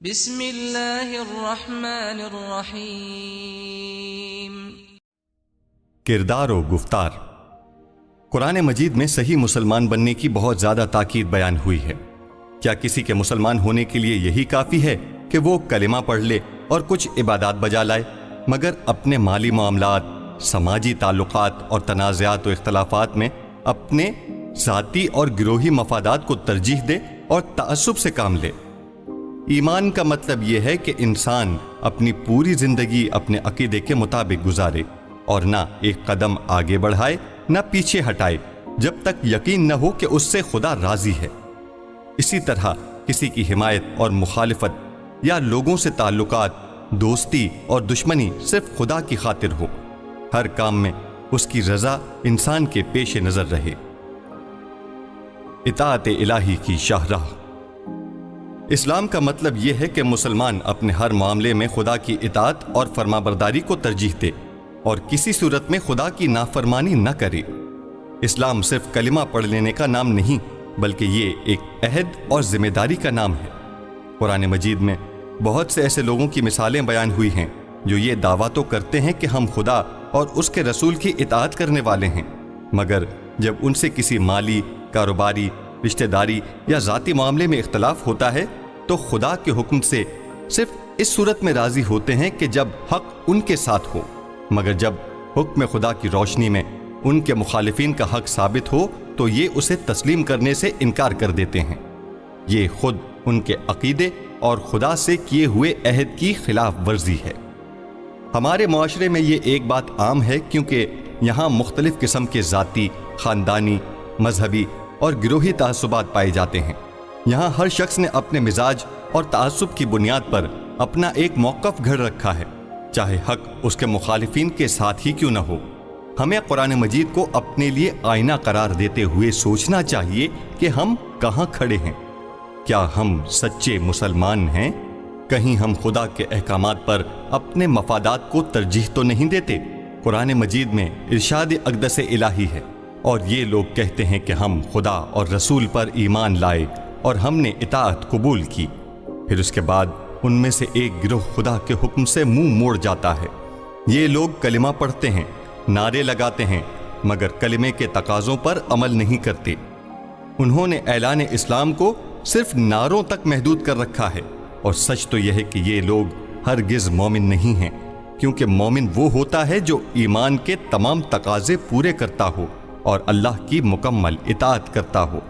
بسم اللہ الرحمن الرحیم۔ کردار و گفتار۔ قرآن مجید میں صحیح مسلمان بننے کی بہت زیادہ تاکید بیان ہوئی ہے۔ کیا کسی کے مسلمان ہونے کے لیے یہی کافی ہے کہ وہ کلمہ پڑھ لے اور کچھ عبادات بجا لائے، مگر اپنے مالی معاملات، سماجی تعلقات اور تنازعات و اختلافات میں اپنے ذاتی اور گروہی مفادات کو ترجیح دے اور تعصب سے کام لے؟ ایمان کا مطلب یہ ہے کہ انسان اپنی پوری زندگی اپنے عقیدے کے مطابق گزارے اور نہ ایک قدم آگے بڑھائے نہ پیچھے ہٹائے جب تک یقین نہ ہو کہ اس سے خدا راضی ہے۔ اسی طرح کسی کی حمایت اور مخالفت یا لوگوں سے تعلقات، دوستی اور دشمنی صرف خدا کی خاطر ہو۔ ہر کام میں اس کی رضا انسان کے پیش نظر رہے۔ اطاعت الہی کی شاہراہ۔ اسلام کا مطلب یہ ہے کہ مسلمان اپنے ہر معاملے میں خدا کی اطاعت اور فرمانبرداری کو ترجیح دے اور کسی صورت میں خدا کی نافرمانی نہ کرے۔ اسلام صرف کلمہ پڑھ لینے کا نام نہیں، بلکہ یہ ایک عہد اور ذمہ داری کا نام ہے۔ قرآن مجید میں بہت سے ایسے لوگوں کی مثالیں بیان ہوئی ہیں جو یہ دعویٰ تو کرتے ہیں کہ ہم خدا اور اس کے رسول کی اطاعت کرنے والے ہیں، مگر جب ان سے کسی مالی، کاروباری، رشتہ داری یا ذاتی معاملے میں اختلاف ہوتا ہے تو خدا کے حکم سے صرف اس صورت میں راضی ہوتے ہیں کہ جب حق ان کے ساتھ ہو، مگر جب حکم خدا کی روشنی میں ان کے مخالفین کا حق ثابت ہو تو یہ اسے تسلیم کرنے سے انکار کر دیتے ہیں۔ یہ خود ان کے عقیدے اور خدا سے کیے ہوئے عہد کی خلاف ورزی ہے۔ ہمارے معاشرے میں یہ ایک بات عام ہے کیونکہ یہاں مختلف قسم کے ذاتی، خاندانی، مذہبی اور گروہی تعصبات پائے جاتے ہیں۔ یہاں ہر شخص نے اپنے مزاج اور تعصب کی بنیاد پر اپنا ایک موقف گھڑ رکھا ہے، چاہے حق اس کے مخالفین کے ساتھ ہی کیوں نہ ہو۔ ہمیں قرآن مجید کو اپنے لیے آئینہ قرار دیتے ہوئے سوچنا چاہیے کہ ہم کہاں کھڑے ہیں۔ کیا ہم سچے مسلمان ہیں؟ کہیں ہم خدا کے احکامات پر اپنے مفادات کو ترجیح تو نہیں دیتے؟ قرآن مجید میں ارشاد اقدس الہی ہے اور یہ لوگ کہتے ہیں کہ ہم خدا اور رسول پر ایمان لائے اور ہم نے اطاعت قبول کی، پھر اس کے بعد ان میں سے ایک گروہ خدا کے حکم سے منہ موڑ جاتا ہے۔ یہ لوگ کلمہ پڑھتے ہیں، نعرے لگاتے ہیں، مگر کلمے کے تقاضوں پر عمل نہیں کرتے۔ انہوں نے اعلان اسلام کو صرف نعروں تک محدود کر رکھا ہے، اور سچ تو یہ ہے کہ یہ لوگ ہرگز مومن نہیں ہیں، کیونکہ مومن وہ ہوتا ہے جو ایمان کے تمام تقاضے پورے کرتا ہو اور اللہ کی مکمل اطاعت کرتا ہو۔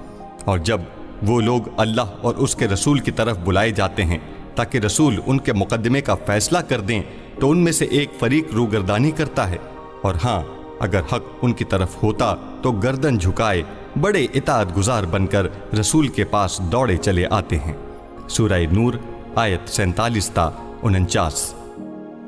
اور جب وہ لوگ اللہ اور اس کے رسول کی طرف بلائے جاتے ہیں تاکہ رسول ان کے مقدمے کا فیصلہ کر دیں تو ان میں سے ایک فریق روگردانی کرتا ہے، اور ہاں اگر حق ان کی طرف ہوتا تو گردن جھکائے بڑے اطاعت گزار بن کر رسول کے پاس دوڑے چلے آتے ہیں۔ سورہ نور آیت 47 تا 49۔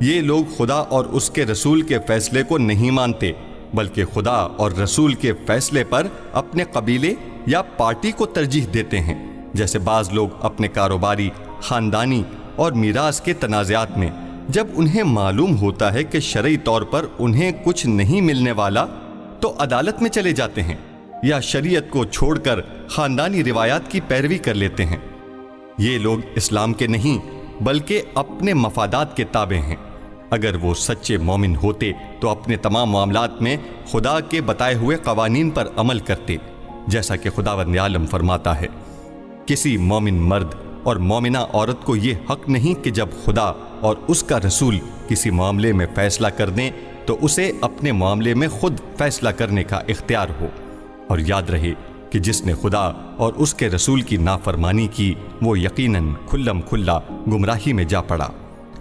یہ لوگ خدا اور اس کے رسول کے فیصلے کو نہیں مانتے، بلکہ خدا اور رسول کے فیصلے پر اپنے قبیلے یا پارٹی کو ترجیح دیتے ہیں، جیسے بعض لوگ اپنے کاروباری، خاندانی اور میراث کے تنازعات میں جب انہیں معلوم ہوتا ہے کہ شرعی طور پر انہیں کچھ نہیں ملنے والا تو عدالت میں چلے جاتے ہیں یا شریعت کو چھوڑ کر خاندانی روایات کی پیروی کر لیتے ہیں۔ یہ لوگ اسلام کے نہیں بلکہ اپنے مفادات کے تابع ہیں۔ اگر وہ سچے مومن ہوتے تو اپنے تمام معاملات میں خدا کے بتائے ہوئے قوانین پر عمل کرتے، جیسا کہ خداوند عالم فرماتا ہے، کسی مومن مرد اور مومنہ عورت کو یہ حق نہیں کہ جب خدا اور اس کا رسول کسی معاملے میں فیصلہ کر دیں تو اسے اپنے معاملے میں خود فیصلہ کرنے کا اختیار ہو۔ اور یاد رہے کہ جس نے خدا اور اس کے رسول کی نافرمانی کی وہ یقیناً کھلم کھلا گمراہی میں جا پڑا۔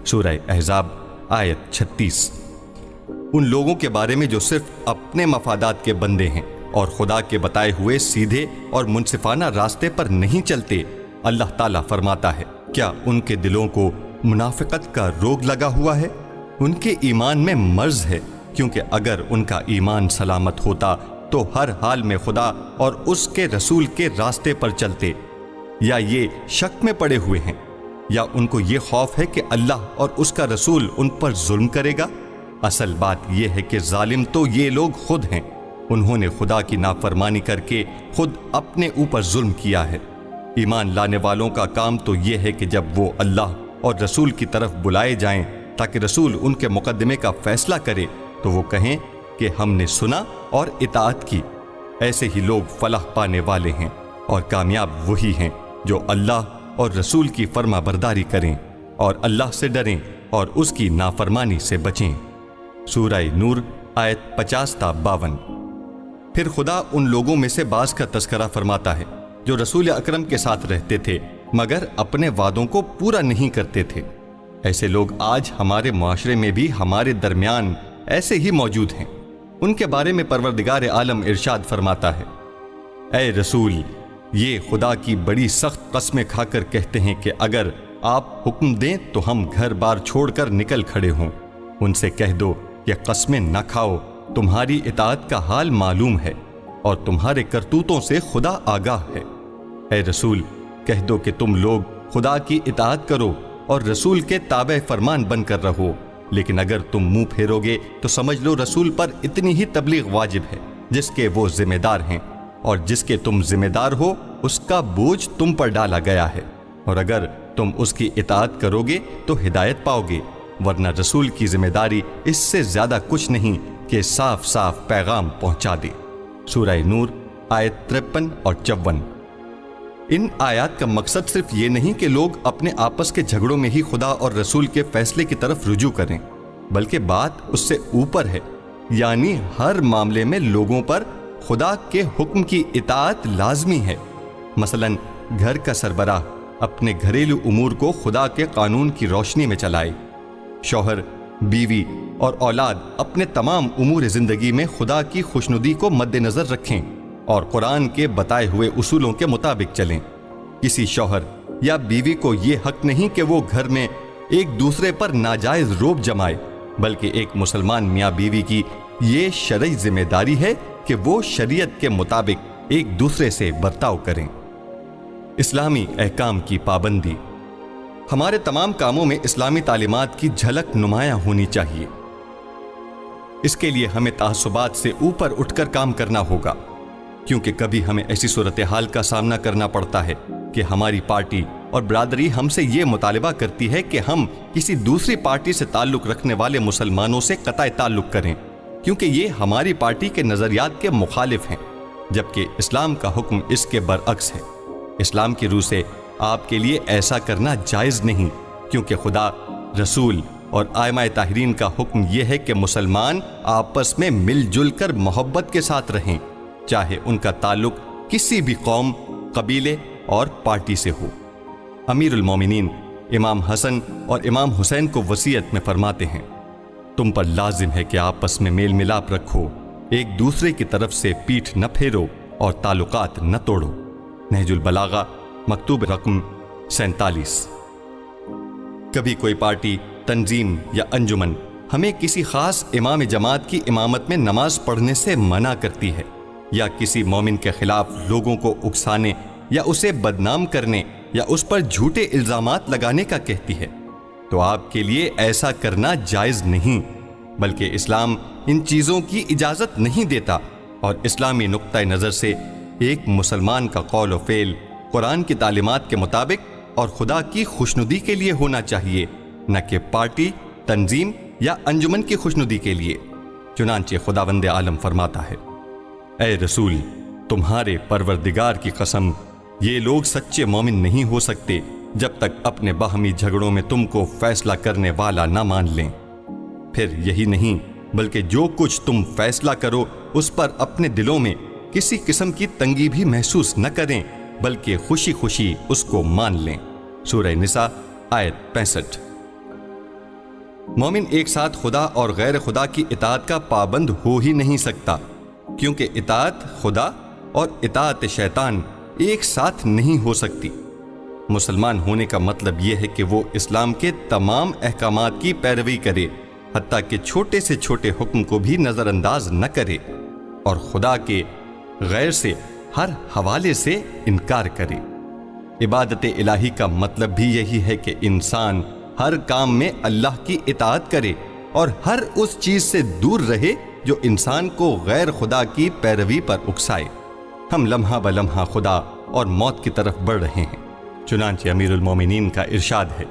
سورہ احزاب آیت 36۔ ان لوگوں کے بارے میں جو صرف اپنے مفادات کے بندے ہیں اور خدا کے بتائے ہوئے سیدھے اور منصفانہ راستے پر نہیں چلتے، اللہ تعالیٰ فرماتا ہے، کیا ان کے دلوں کو منافقت کا روگ لگا ہوا ہے؟ ان کے ایمان میں مرض ہے، کیونکہ اگر ان کا ایمان سلامت ہوتا تو ہر حال میں خدا اور اس کے رسول کے راستے پر چلتے، یا یہ شک میں پڑے ہوئے ہیں، یا ان کو یہ خوف ہے کہ اللہ اور اس کا رسول ان پر ظلم کرے گا؟ اصل بات یہ ہے کہ ظالم تو یہ لوگ خود ہیں۔ انہوں نے خدا کی نافرمانی کر کے خود اپنے اوپر ظلم کیا ہے۔ ایمان لانے والوں کا کام تو یہ ہے کہ جب وہ اللہ اور رسول کی طرف بلائے جائیں تاکہ رسول ان کے مقدمے کا فیصلہ کرے تو وہ کہیں کہ ہم نے سنا اور اطاعت کی۔ ایسے ہی لوگ فلاح پانے والے ہیں، اور کامیاب وہی ہیں جو اللہ اور رسول کی فرما برداری کریں اور اللہ سے ڈریں اور اس کی نافرمانی سے بچیں۔ سورہ نور آیت 50 تا 52۔ پھر خدا ان لوگوں میں سے بعض کا تذکرہ فرماتا ہے جو رسول اکرم کے ساتھ رہتے تھے مگر اپنے وعدوں کو پورا نہیں کرتے تھے۔ ایسے لوگ آج ہمارے معاشرے میں بھی ہمارے درمیان ایسے ہی موجود ہیں۔ ان کے بارے میں پروردگار عالم ارشاد فرماتا ہے، اے رسول، یہ خدا کی بڑی سخت قسمیں کھا کر کہتے ہیں کہ اگر آپ حکم دیں تو ہم گھر بار چھوڑ کر نکل کھڑے ہوں۔ ان سے کہہ دو کہ قسمیں نہ کھاؤ، تمہاری اطاعت کا حال معلوم ہے اور تمہارے کرتوتوں سے خدا آگاہ ہے۔ اے رسول، کہہ دو کہ تم لوگ خدا کی اطاعت کرو اور رسول کے تابع فرمان بن کر رہو، لیکن اگر تم منہ پھیرو گے تو سمجھ لو رسول پر اتنی ہی تبلیغ واجب ہے جس کے وہ ذمہ دار ہیں، اور جس کے تم ذمہ دار ہو اس کا بوجھ تم پر ڈالا گیا ہے، اور اگر تم اس کی اطاعت کرو گے تو ہدایت پاؤ گے، ورنہ رسول کی ذمہ داری اس سے زیادہ کچھ نہیں کہ صاف صاف پیغام پہنچا دے۔ سورہ نور آیت 53 اور 54۔ ان آیات کا مقصد صرف یہ نہیں کہ لوگ اپنے آپس کے جھگڑوں میں ہی خدا اور رسول کے فیصلے کی طرف رجوع کریں، بلکہ بات اس سے اوپر ہے، یعنی ہر معاملے میں لوگوں پر خدا کے حکم کی اطاعت لازمی ہے۔ مثلا گھر کا سربراہ اپنے گھریلو امور کو خدا کے قانون کی روشنی میں چلائے، شوہر، بیوی اور اولاد اپنے تمام امور زندگی میں خدا کی خوشنودی کو مد نظر رکھیں اور قرآن کے بتائے ہوئے اصولوں کے مطابق چلیں۔ کسی شوہر یا بیوی کو یہ حق نہیں کہ وہ گھر میں ایک دوسرے پر ناجائز روب جمائے، بلکہ ایک مسلمان میاں بیوی کی یہ شرعی ذمہ داری ہے کہ وہ شریعت کے مطابق ایک دوسرے سے برتاؤ کریں۔ اسلامی احکام کی پابندی۔ ہمارے تمام کاموں میں اسلامی تعلیمات کی جھلک نمایاں ہونی چاہیے۔ اس کے لیے ہمیں تعصبات سے اوپر اٹھ کر کام کرنا ہوگا، کیونکہ کبھی ہمیں ایسی صورتحال کا سامنا کرنا پڑتا ہے کہ ہماری پارٹی اور برادری ہم سے یہ مطالبہ کرتی ہے کہ ہم کسی دوسری پارٹی سے تعلق رکھنے والے مسلمانوں سے قطع تعلق کریں، کیونکہ یہ ہماری پارٹی کے نظریات کے مخالف ہیں، جبکہ اسلام کا حکم اس کے برعکس ہے۔ اسلام کی روح سے آپ کے لیے ایسا کرنا جائز نہیں، کیونکہ خدا، رسول اور ائمہ طاہرین کا حکم یہ ہے کہ مسلمان آپس میں مل جل کر محبت کے ساتھ رہیں، چاہے ان کا تعلق کسی بھی قوم، قبیلے اور پارٹی سے ہو۔ امیر المومنین امام حسن اور امام حسین کو وصیت میں فرماتے ہیں، تم پر لازم ہے کہ آپس میں میل ملاپ رکھو، ایک دوسرے کی طرف سے پیٹھ نہ پھیرو اور تعلقات نہ توڑو۔ نہج البلاغہ مکتوب رقم 47۔ کبھی کوئی پارٹی، تنظیم یا انجمن ہمیں کسی خاص امام جماعت کی امامت میں نماز پڑھنے سے منع کرتی ہے، یا کسی مومن کے خلاف لوگوں کو اکسانے یا اسے بدنام کرنے یا اس پر جھوٹے الزامات لگانے کا کہتی ہے، تو آپ کے لیے ایسا کرنا جائز نہیں، بلکہ اسلام ان چیزوں کی اجازت نہیں دیتا، اور اسلامی نقطہ نظر سے ایک مسلمان کا قول و فعل قرآن کی تعلیمات کے مطابق اور خدا کی خوشنودی کے لیے ہونا چاہیے، نہ کہ پارٹی، تنظیم یا انجمن کی خوشنودی کے لیے۔ چنانچہ خداوند عالم فرماتا ہے، اے رسول، تمہارے پروردگار کی قسم، یہ لوگ سچے مومن نہیں ہو سکتے جب تک اپنے باہمی جھگڑوں میں تم کو فیصلہ کرنے والا نہ مان لیں۔ پھر یہی نہیں بلکہ جو کچھ تم فیصلہ کرو اس پر اپنے دلوں میں کسی قسم کی تنگی بھی محسوس نہ کریں، بلکہ خوشی خوشی اس کو مان لیں۔ سورہ نساء آیت 65۔ مومن ایک ساتھ خدا اور غیر خدا کی اطاعت کا پابند ہو ہی نہیں سکتا، کیونکہ اطاعت خدا اور اطاعت شیطان ایک ساتھ نہیں ہو سکتی۔ مسلمان ہونے کا مطلب یہ ہے کہ وہ اسلام کے تمام احکامات کی پیروی کرے، حتیٰ کہ چھوٹے سے چھوٹے حکم کو بھی نظر انداز نہ کرے، اور خدا کے غیر سے ہر حوالے سے انکار کرے۔ عبادت الہی کا مطلب بھی یہی ہے کہ انسان ہر کام میں اللہ کی اطاعت کرے اور ہر اس چیز سے دور رہے جو انسان کو غیر خدا کی پیروی پر اکسائے۔ ہم لمحہ بلمحہ خدا اور موت کی طرف بڑھ رہے ہیں۔ چنانچہ امیر المومنین کا ارشاد ہے،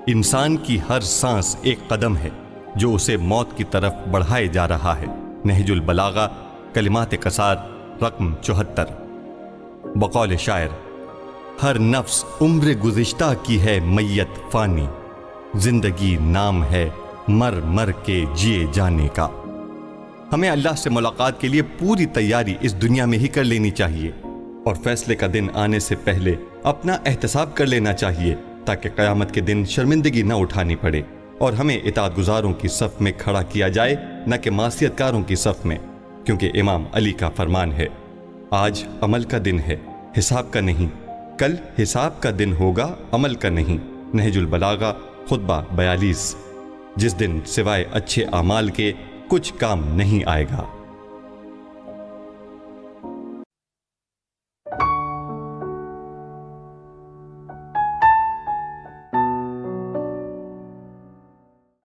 انسان کی ہر سانس ایک قدم ہے جو اسے موت کی طرف بڑھائے جا رہا ہے۔ نہج البلاغہ کلمات قصار رقم 74۔ بقول شاعر، ہر نفس عمر گزشتہ کی ہے میت فانی، زندگی نام ہے مر مر کے جیے جانے کا۔ ہمیں اللہ سے ملاقات کے لیے پوری تیاری اس دنیا میں ہی کر لینی چاہیے، اور فیصلے کا دن آنے سے پہلے اپنا احتساب کر لینا چاہیے تاکہ قیامت کے دن شرمندگی نہ اٹھانی پڑے اور ہمیں اطاعت گزاروں کی صف میں کھڑا کیا جائے، نہ کہ معصیت کاروں کی صف میں، کیونکہ امام علی کا فرمان ہے، آج عمل کا دن ہے، حساب کا نہیں، کل حساب کا دن ہوگا، عمل کا نہیں۔ نہج البلاغہ خطبہ 42۔ جس دن سوائے اچھے اعمال کے کچھ کام نہیں آئے گا۔